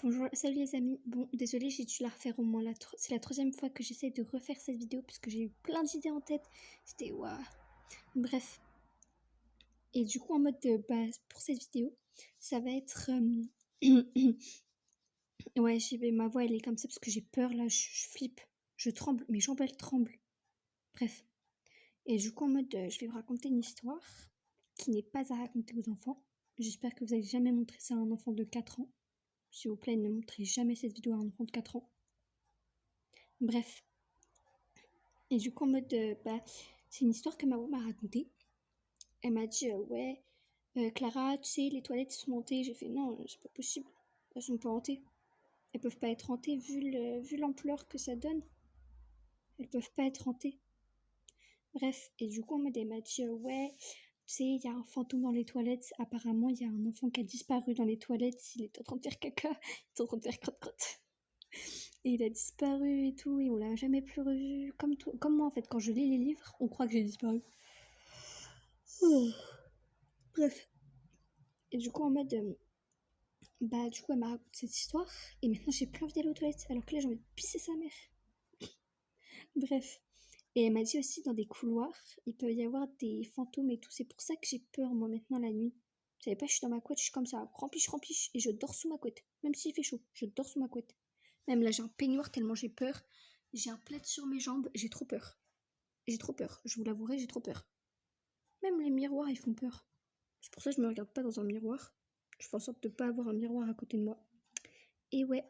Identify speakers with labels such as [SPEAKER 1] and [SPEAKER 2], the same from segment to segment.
[SPEAKER 1] Bonjour, salut les amis. Bon, désolée, j'ai dû la refaire au moins c'est la troisième fois que j'essaie de refaire cette vidéo parce que j'ai eu plein d'idées en tête. C'était waouh. Bref. Et du coup, en mode de base pour cette vidéo, ça va être. Ouais, ma voix elle est comme ça parce que j'ai peur là, je flippe, je tremble, mes jambes elles tremblent. Bref. Et du coup, en mode, je vais vous raconter une histoire qui n'est pas à raconter aux enfants. J'espère que vous n'allez jamais montrer ça à un enfant de 4 ans. S'il vous plaît, ne montrez jamais cette vidéo à un enfant de 4 ans. Bref. Et du coup, en mode, c'est une histoire que ma maman m'a racontée. Elle m'a dit, ouais, Clara, tu sais, les toilettes sont hantées. J'ai fait, non, c'est pas possible. Elles sont pas hantées. Elles peuvent pas être hantées vu l'ampleur que ça donne. Elles peuvent pas être hantées. Bref, et du coup, en mode, elle m'a dit, ouais, tu sais, il y a un fantôme dans les toilettes. Apparemment, il y a un enfant qui a disparu dans les toilettes. Il est en train de faire caca. Il est en train de faire crotte-crotte. Et il a disparu et tout, et on l'a jamais plus revu. Comme moi, en fait, quand je lis les livres, on croit que j'ai disparu. Oh. Bref. Et du coup, en mode, du coup, elle m'a raconté cette histoire, et maintenant j'ai plus envie d'aller aux toilettes, alors que là, j'ai envie de pisser sa mère. Bref. Et elle m'a dit aussi, dans des couloirs, il peut y avoir des fantômes et tout. C'est pour ça que j'ai peur, moi, maintenant, la nuit. Vous savez pas, je suis dans ma couette, je suis comme ça, rempliche, et je dors sous ma couette. Même s'il fait chaud, je dors sous ma couette. Même là, j'ai un peignoir tellement j'ai peur. J'ai un plaid sur mes jambes, j'ai trop peur. J'ai trop peur, je vous l'avouerai, j'ai trop peur. Même les miroirs, ils font peur. C'est pour ça que je me regarde pas dans un miroir. Je fais en sorte de pas avoir un miroir à côté de moi. Et ouais,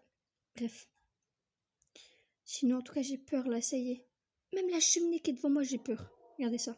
[SPEAKER 1] bref. Sinon, en tout cas, j'ai peur là, ça y est. Même la cheminée qui est devant moi, j'ai peur. Regardez ça.